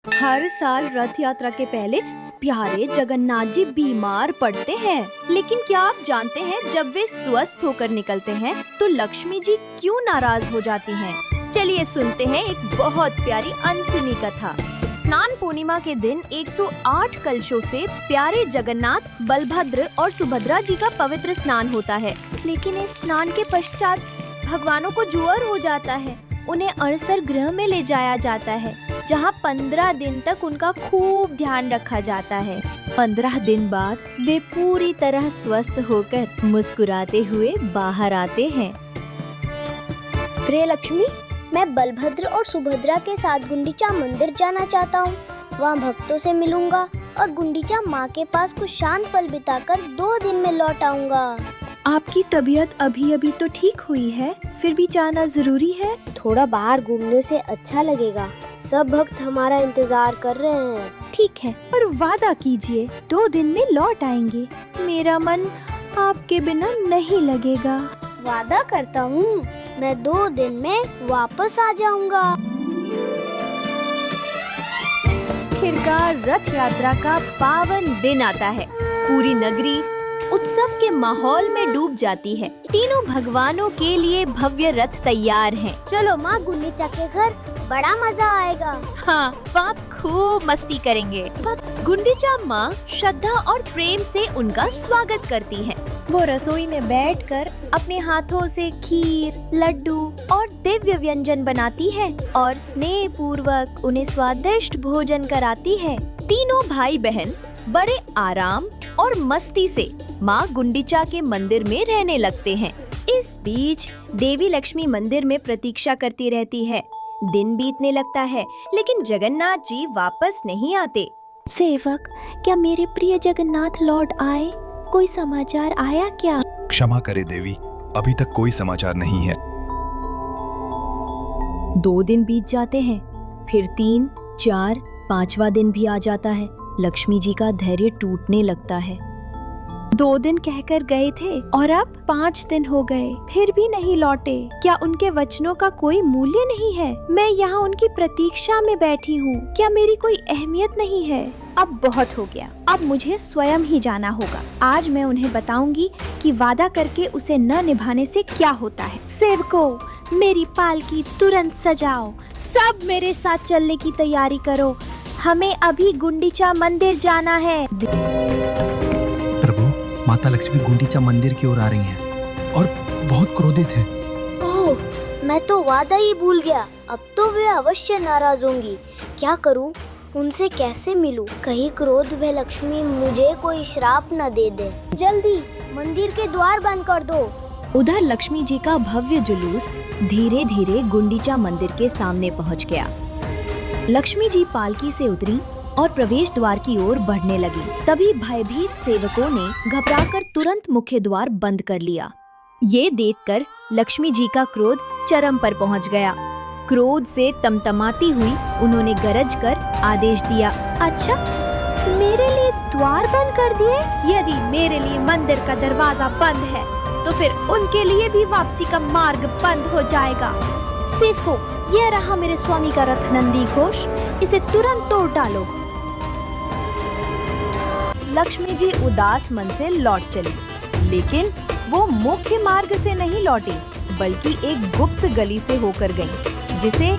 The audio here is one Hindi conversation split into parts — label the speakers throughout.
Speaker 1: हर साल रथ यात्रा के पहले प्यारे जगन्नाथ जी बीमार पड़ते हैं, लेकिन क्या आप जानते हैं जब वे स्वस्थ होकर निकलते हैं तो लक्ष्मी जी क्यों नाराज हो जाती हैं? चलिए सुनते हैं एक बहुत प्यारी अनसुनी कथा। स्नान पूर्णिमा के दिन 108 कलशों से प्यारे जगन्नाथ, बलभद्र और सुभद्रा जी का पवित्र स्नान होता है। लेकिन इस स्नान के पश्चात भगवानों को ज्वर हो जाता है। उन्हें अड़सर गृह में ले जाया जाता है, जहाँ 15 दिन तक उनका खूब ध्यान रखा जाता है। 15 दिन बाद वे पूरी तरह स्वस्थ होकर मुस्कुराते हुए बाहर आते हैं।
Speaker 2: प्रिय लक्ष्मी, मैं बलभद्र और सुभद्रा के साथ गुंडीचा मंदिर जाना चाहता हूँ। वहाँ भक्तों से मिलूंगा और गुंडीचा माँ के पास कुछ शांत पल बिताकर 2 दिन में लौट आऊंगा।
Speaker 1: आपकी तबीयत अभी अभी तो ठीक हुई है, फिर भी जाना जरूरी है।
Speaker 2: थोड़ा बाहर घूमने से अच्छा लगेगा। सब भक्त हमारा इंतजार कर रहे हैं।
Speaker 1: ठीक है, पर वादा कीजिए 2 दिन में लौट आएंगे। मेरा मन आपके बिना नहीं लगेगा।
Speaker 2: वादा करता हूँ, मैं 2 दिन में वापस आ जाऊंगा।
Speaker 1: आखिरकार रथ यात्रा का पावन दिन आता है। पूरी नगरी उत्सव के माहौल में डूब जाती है। तीनों भगवानों के लिए भव्य रथ तैयार हैं।
Speaker 2: चलो माँ, गुंडीचा के घर बड़ा मजा आएगा।
Speaker 1: हाँ, वहाँ खूब मस्ती करेंगे। गुंडीचा माँ श्रद्धा और प्रेम से उनका स्वागत करती है। वो रसोई में बैठकर अपने हाथों से खीर, लड्डू और दिव्य व्यंजन बनाती है और स्नेह पूर्वक उन्हें स्वादिष्ट भोजन कराती है। तीनों भाई बहन बड़े आराम और मस्ती से माँ गुंडीचा के मंदिर में रहने लगते हैं। इस बीच देवी लक्ष्मी मंदिर में प्रतीक्षा करती रहती है। दिन बीतने लगता है, लेकिन जगन्नाथ जी वापस नहीं आते। सेवक, क्या मेरे प्रिय जगन्नाथ लौट आए? कोई समाचार आया क्या?
Speaker 3: क्षमा करे देवी, अभी तक कोई समाचार नहीं है।
Speaker 1: 2 दिन बीत जाते हैं, फिर 3, 4, 5वां दिन भी आ जाता है। लक्ष्मी जी का धैर्य टूटने लगता है। 2 दिन कहकर गए थे और अब 5 दिन हो गए, फिर भी नहीं लौटे। क्या उनके वचनों का कोई मूल्य नहीं है? मैं यहाँ उनकी प्रतीक्षा में बैठी हूँ। क्या मेरी कोई अहमियत नहीं है? अब बहुत हो गया, अब मुझे स्वयं ही जाना होगा। आज मैं उन्हें बताऊंगी कि वादा करके उसे न निभाने से क्या होता है। सेवकों, मेरी पालकी तुरंत सजाओ। सब मेरे साथ चलने की तैयारी करो। हमें अभी गुंडीचा मंदिर जाना है।
Speaker 4: प्रभु, माता लक्ष्मी गुंडीचा मंदिर की ओर आ रही हैं और बहुत क्रोधित हैं।
Speaker 2: ओह, मैं तो वादा ही भूल गया। अब तो वे अवश्य नाराज होंगी। क्या करूं? उनसे कैसे मिलूं? कहीं क्रोध में लक्ष्मी मुझे कोई श्राप न दे दे। जल्दी मंदिर के द्वार बंद कर दो।
Speaker 1: उधर लक्ष्मी जी का भव्य जुलूस धीरे धीरे गुंडीचा मंदिर के सामने पहुंच गया। लक्ष्मी जी पालकी से उतरी और प्रवेश द्वार की ओर बढ़ने लगी। तभी भयभीत सेवकों ने घबराकर तुरंत मुख्य द्वार बंद कर लिया। ये देखकर लक्ष्मी जी का क्रोध चरम पर पहुंच गया। क्रोध से तमतमाती हुई उन्होंने गरज कर आदेश दिया, अच्छा, मेरे लिए द्वार बंद कर दिए? यदि मेरे लिए मंदिर का दरवाजा बंद है तो फिर उनके लिए भी वापसी का मार्ग बंद हो जाएगा। सेवकों, यह रहा मेरे स्वामी का रथ नंदी घोष, इसे तुरंत तोड़ डालो। लक्ष्मी जी उदास मन से लौट चली, लेकिन वो मुख्य मार्ग से नहीं लौटी, बल्कि एक गुप्त गली से होकर गई, जिसे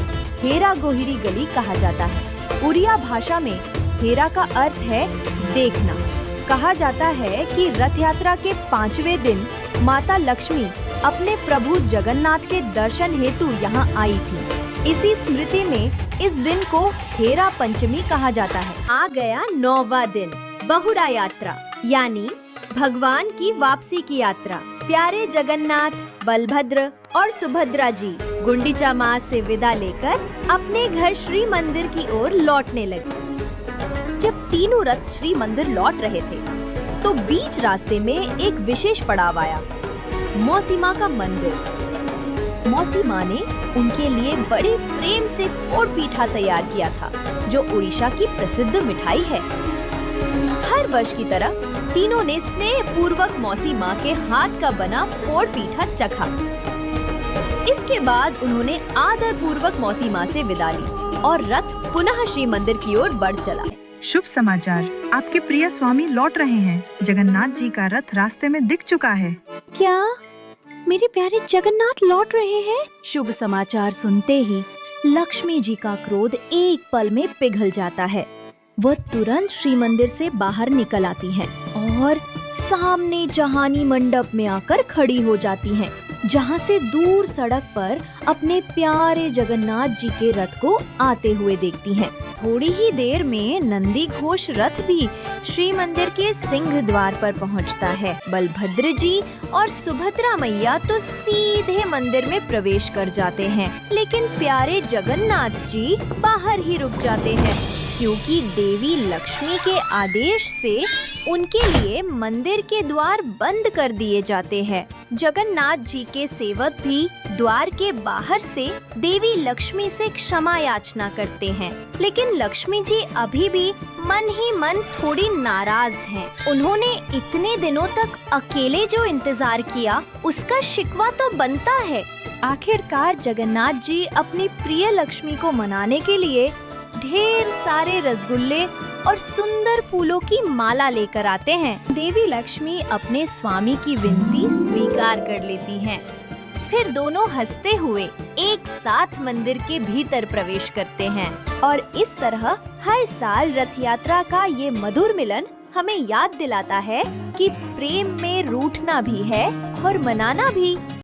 Speaker 1: हेरा गोहिरी गली कहा जाता है। उड़िया भाषा में हेरा का अर्थ है देखना। कहा जाता है कि रथ यात्रा के 5वें दिन माता लक्ष्मी अपने प्रभु जगन्नाथ के दर्शन हेतु यहाँ आई थी। इसी स्मृति में इस दिन को हेरा पंचमी कहा जाता है। आ गया 9वां दिन, बहुड़ा यात्रा, यानी भगवान की वापसी की यात्रा। प्यारे जगन्नाथ, बलभद्र और सुभद्रा जी गुंडीचा माँ से विदा लेकर अपने घर श्री मंदिर की ओर लौटने लगे। जब तीनों रथ श्री मंदिर लौट रहे थे, तो बीच रास्ते में एक विशेष पड़ाव आया, मौसी माँ का मंदिर। मौसी माँ ने उनके लिए बड़े प्रेम से पोड़ पीठा तैयार किया था, जो उड़ीसा की प्रसिद्ध मिठाई है। हर वर्ष की तरह तीनों ने स्नेह पूर्वक मौसी माँ के हाथ का बना पोड़ पीठा चखा। इसके बाद उन्होंने आदर पूर्वक मौसी माँ से विदा ली। और रथ पुनः श्री मंदिर की ओर बढ़ चला।
Speaker 5: शुभ समाचार, आपके प्रिय स्वामी लौट रहे हैं। जगन्नाथ जी का रथ रास्ते में दिख चुका है।
Speaker 1: क्या मेरे प्यारे जगन्नाथ लौट रहे हैं? शुभ समाचार सुनते ही लक्ष्मी जी का क्रोध एक पल में पिघल जाता है। वह तुरंत श्री मंदिर से बाहर निकल आती हैं और सामने जहानी मंडप में आकर खड़ी हो जाती हैं, जहां से दूर सड़क पर अपने प्यारे जगन्नाथ जी के रथ को आते हुए देखती हैं। थोड़ी ही देर में नंदी घोष रथ भी श्री मंदिर के सिंह द्वार पर पहुंचता है। बलभद्र जी और सुभद्रा मैया तो सीधे मंदिर में प्रवेश कर जाते हैं, लेकिन प्यारे जगन्नाथ जी बाहर ही रुक जाते हैं, क्योंकि देवी लक्ष्मी के आदेश से उनके लिए मंदिर के द्वार बंद कर दिए जाते हैं। जगन्नाथ जी के सेवक भी द्वार के बाहर से देवी लक्ष्मी से क्षमा याचना करते हैं, लेकिन लक्ष्मी जी अभी भी मन ही मन थोड़ी नाराज हैं। उन्होंने इतने दिनों तक अकेले जो इंतजार किया, उसका शिकवा तो बनता है। आखिरकार जगन्नाथ जी अपनी प्रिय लक्ष्मी को मनाने के लिए ढेर सारे रसगुल्ले और सुंदर फूलों की माला लेकर आते हैं। देवी लक्ष्मी अपने स्वामी की विनती स्वीकार कर लेती हैं। फिर दोनों हंसते हुए एक साथ मंदिर के भीतर प्रवेश करते हैं और इस तरह हर साल रथ यात्रा का ये मधुर मिलन हमें याद दिलाता है कि प्रेम में रूठना भी है और मनाना भी।